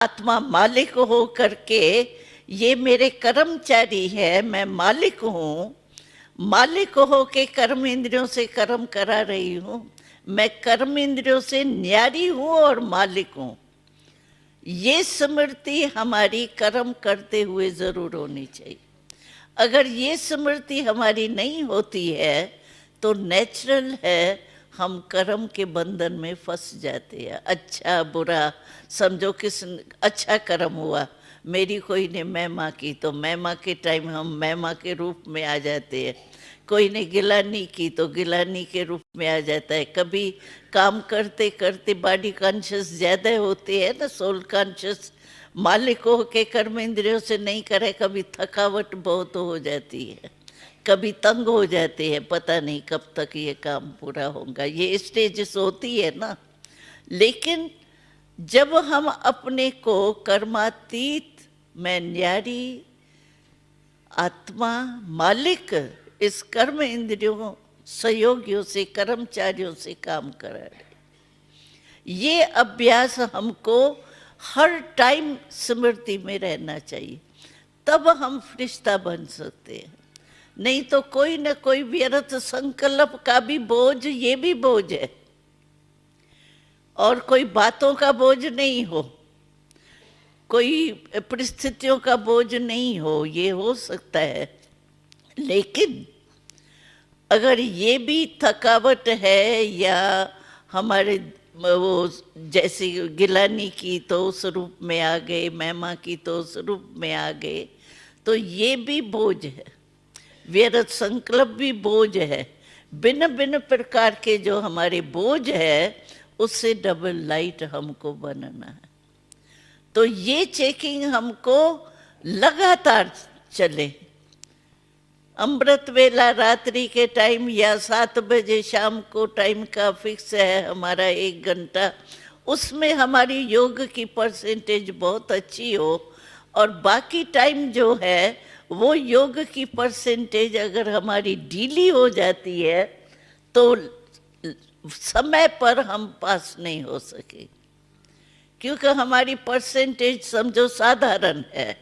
आत्मा मालिक हो करके ये मेरे कर्मचारी है, मैं मालिक हूँ। मालिक हो के कर्म इंद्रियों से कर्म करा रही हूँ। मैं कर्म इंद्रियों से न्यारी हूँ और मालिक हूँ। ये स्मृति हमारी कर्म करते हुए जरूर होनी चाहिए। अगर ये स्मृति हमारी नहीं होती है तो नेचुरल है हम कर्म के बंधन में फंस जाते हैं। अच्छा बुरा समझो, किस अच्छा कर्म हुआ, मेरी कोई ने महिमा की तो महिमा के टाइम हम महिमा के रूप में आ जाते हैं। कोई ने गिलानी की तो गिलानी के रूप में आ जाता है। कभी काम करते करते बॉडी कॉन्शियस ज़्यादा होती है ना, सोल कॉन्शियस मालिक हो के कर्म इंद्रियों से नहीं करे, कभी थकावट बहुत हो जाती है, कभी तंग हो जाते हैं, पता नहीं कब तक ये काम पूरा होगा। ये स्टेजेस होती है ना। लेकिन जब हम अपने को कर्मातीत, मैं न्यारी, आत्मा, मालिक, इस कर्म इंद्रियों सहयोगियों से, कर्मचारियों से काम करा रहे, ये अभ्यास हमको हर टाइम स्मृति में रहना चाहिए, तब हम फरिश्ता बन सकते हैं। नहीं तो कोई न कोई व्यर्थ संकल्प का भी बोझ, ये भी बोझ है, और कोई बातों का बोझ नहीं हो, कोई परिस्थितियों का बोझ नहीं हो, ये हो सकता है। लेकिन अगर ये भी थकावट है या हमारे वो जैसे गिलानी की तो उस रूप में आ गए, महिमा की तो उस रूप में आ गए, तो ये भी बोझ है। व्यर्थ संकल्प भी बोझ है। भिन्न भिन्न प्रकार के जो हमारे बोझ है उससे डबल लाइट हमको बनना है। तो ये चेकिंग हमको लगातार चले। अमृत वेला रात्रि के टाइम या 7 बजे शाम को टाइम का फिक्स है हमारा 1 घंटा, उसमें हमारी योग की परसेंटेज बहुत अच्छी हो, और बाकी टाइम जो है वो योग की परसेंटेज अगर हमारी ढीली हो जाती है तो समय पर हम पास नहीं हो सके, क्योंकि हमारी परसेंटेज समझो साधारण है,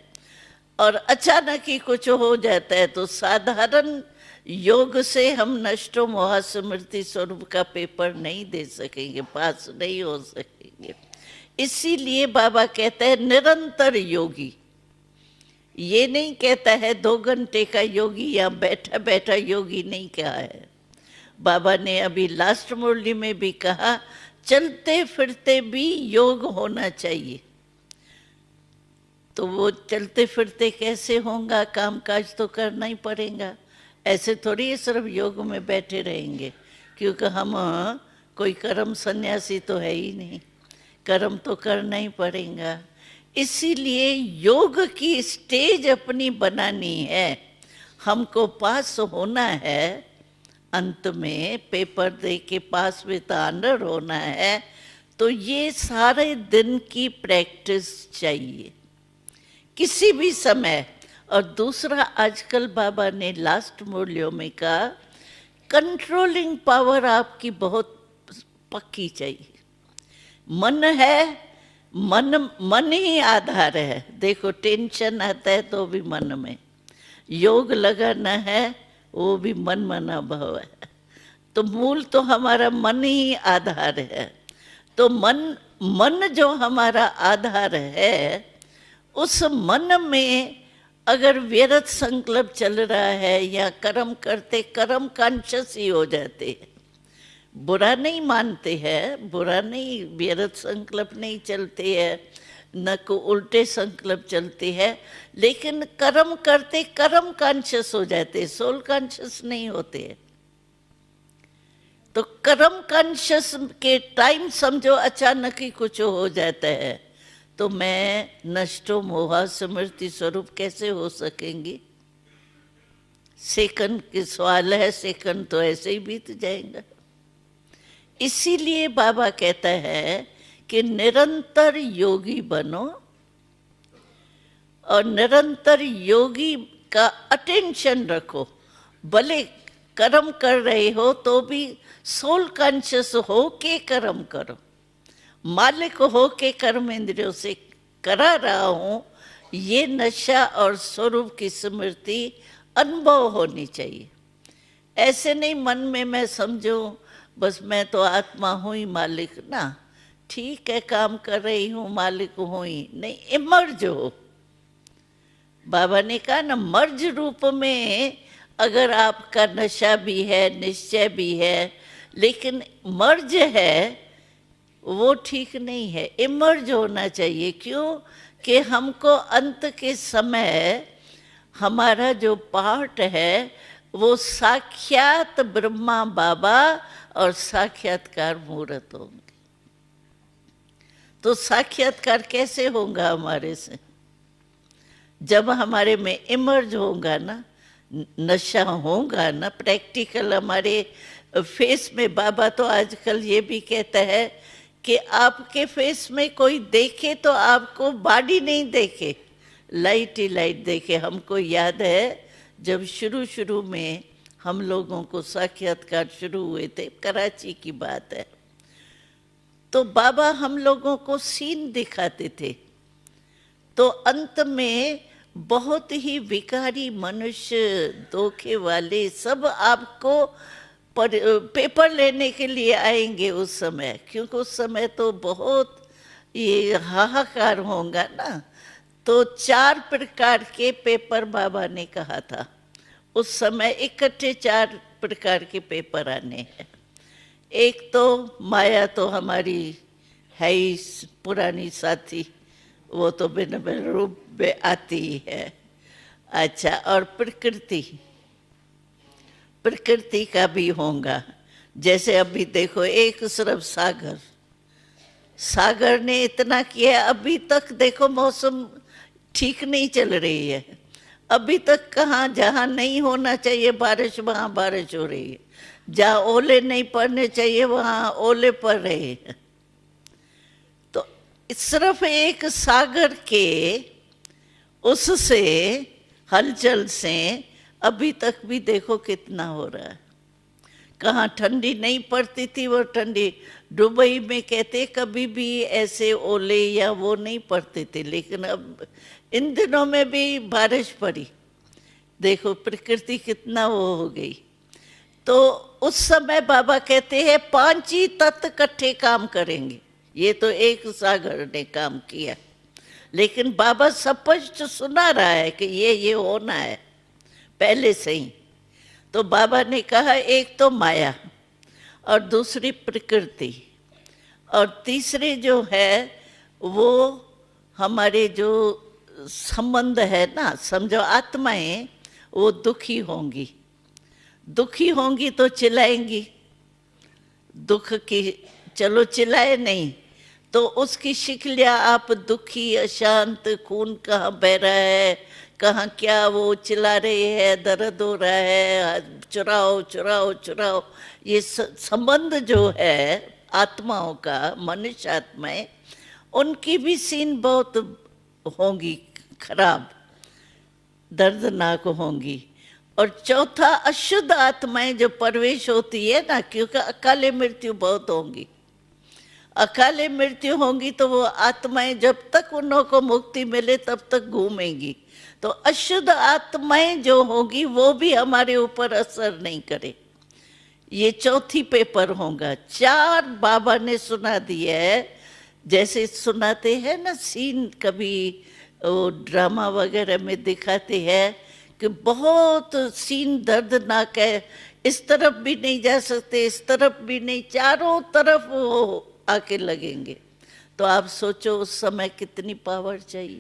और अचानक ही कुछ हो जाता है तो साधारण योग से हम नष्टो मोहा स्मृति स्वरूप का पेपर नहीं दे सकेंगे, पास नहीं हो सकेंगे। इसीलिए बाबा कहते हैं निरंतर योगी। ये नहीं कहता है 2 घंटे का योगी या बैठा बैठा योगी नहीं कहा है। बाबा ने अभी लास्ट मुरली में भी कहा चलते फिरते भी योग होना चाहिए। तो वो चलते फिरते कैसे होगा, काम काज तो करना ही पड़ेगा। ऐसे थोड़ी सिर्फ योग में बैठे रहेंगे, क्योंकि हम कोई कर्म सन्यासी तो है ही नहीं, कर्म तो करना ही पड़ेगा। इसीलिए योग की स्टेज अपनी बनानी है, हमको पास होना है, अंत में पेपर दे के पास विद ऑनर होना है। तो ये सारे दिन की प्रैक्टिस चाहिए किसी भी समय। और दूसरा आजकल बाबा ने लास्ट मूल्यों में कहा कंट्रोलिंग पावर आपकी बहुत पक्की चाहिए। मन है, मन ही आधार है। देखो टेंशन आता है तो भी मन में, योग लगाना है वो भी मन मना भाव है। तो मूल तो हमारा मन ही आधार है। तो मन जो हमारा आधार है, उस मन में अगर व्यर्थ संकल्प चल रहा है या कर्म करते कर्म कॉन्शियस ही हो जाते हैं, बुरा नहीं मानते हैं, बुरा नहीं, व्यर्थ संकल्प नहीं चलते हैं, न को उल्टे संकल्प चलते हैं, लेकिन कर्म करते कर्म कॉन्शियस हो जाते, सोल कॉन्शियस नहीं होते। तो कर्म कॉन्शियस के टाइम समझो अचानक ही कुछ हो जाता है, तो मैं नष्टो मोहा स्मृति स्वरूप कैसे हो सकेंगी? सेकंड के सवाल है, सेकंड तो ऐसे ही बीत जाएगा। इसीलिए बाबा कहता है कि निरंतर योगी बनो, और निरंतर योगी का अटेंशन रखो। भले कर्म कर रहे हो तो भी सोल कॉन्शियस हो के कर्म करो, मालिक हो के कर्म इंद्रियों से करा रहा हूँ, ये नशा और स्वरूप की स्मृति अनुभव होनी चाहिए। ऐसे नहीं मन में मैं समझूं बस मैं तो आत्मा हूँ ही, मालिक ना, ठीक है काम कर रही हूँ, मालिक हूँ ही, नहीं, इमर्ज हो। बाबा ने कहा ना, मर्ज रूप में अगर आपका नशा भी है, निश्चय भी है, लेकिन मर्ज है वो ठीक नहीं है, इमर्ज होना चाहिए। क्यों कि हमको अंत के समय हमारा जो पार्ट है वो साक्षात ब्रह्मा बाबा और साक्षात्कार मूर्त होंगे। तो साक्षात्कार कैसे होगा हमारे से? जब हमारे में इमर्ज होगा ना, नशा होगा ना, प्रैक्टिकल हमारे फेस में। बाबा तो आजकल ये भी कहता है कि आपके फेस में कोई देखे तो आपको बॉडी नहीं देखे, लाइट ही लाइट देखे। हमको याद है जब शुरू शुरू में हम लोगों को साक्षात्कार शुरू हुए थे, कराची की बात है, तो बाबा हम लोगों को सीन दिखाते थे। तो अंत में बहुत ही विकारी मनुष्य, धोखे वाले सब आपको पेपर लेने के लिए आएंगे उस समय, क्योंकि उस समय तो बहुत ये हाहाकार होगा ना। तो 4 प्रकार के पेपर बाबा ने कहा था उस समय, इकट्ठे 4 प्रकार के पेपर आने हैं। एक तो माया तो हमारी है ही पुरानी साथी, वो तो भिन्न भिन्न रूप में आती ही है। अच्छा, और प्रकृति, प्रकृति का भी होगा। जैसे अभी देखो एक तरफ सागर, सागर ने इतना किया, अभी तक देखो मौसम ठीक नहीं चल रही है। अभी तक कहाँ, जहाँ नहीं होना चाहिए बारिश वहाँ बारिश हो रही है, जहाँ ओले नहीं पड़ने चाहिए वहाँ ओले पड़ रहे हैं। तो सिर्फ एक सागर के उससे हलचल से अभी तक भी देखो कितना हो रहा है। कहाँ ठंडी नहीं पड़ती थी वो ठंडी, दुबई में कहते कभी भी ऐसे ओले या वो नहीं पड़ते थे, लेकिन अब इन दिनों में भी बारिश पड़ी। देखो प्रकृति कितना वो हो गई। तो उस समय बाबा कहते हैं 5 ही तत्व इकट्ठे काम करेंगे। ये तो एक सागर ने काम किया, लेकिन बाबा स्पष्ट सुना रहा है कि ये होना है पहले से ही। तो बाबा ने कहा एक तो माया, और दूसरी प्रकृति, और तीसरे जो है वो हमारे जो संबंध है ना, समझो आत्माएं, वो दुखी होंगी। दुखी होंगी तो चिल्लाएंगी, दुख की, चलो चिल्लाए नहीं तो उसकी शिकलियाँ आप दुखी, अशांत, खून कहाँ बह रहा है, कहाँ क्या वो चिल्ला रहे हैं, दर्द हो रहा है, चुराओ चुराओ चुराओ। ये संबंध जो है आत्माओं का, मनुष्य आत्माएं, उनकी भी सीन बहुत होंगी खराब, दर्दनाक होंगी। और चौथा अशुद्ध आत्माएं जो प्रवेश होती है ना, क्योंकि अकाले मृत्यु बहुत होंगी। अकाले मृत्यु होंगी तो वो आत्माएं जब तक उन्हों को मुक्ति मिले तब तक घूमेंगी। तो अशुद्ध आत्माएं जो होगी वो भी हमारे ऊपर असर नहीं करे। ये चौथी पेपर होगा। 4 बाबा ने सुना दिया है। जैसे सुनाते हैं ना सीन, कभी वो ड्रामा वगैरह में दिखाते हैं कि बहुत सीन दर्दनाक है, इस तरफ भी नहीं जा सकते, इस तरफ भी नहीं, चारों तरफ वो आके लगेंगे। तो आप सोचो उस समय कितनी पावर चाहिए।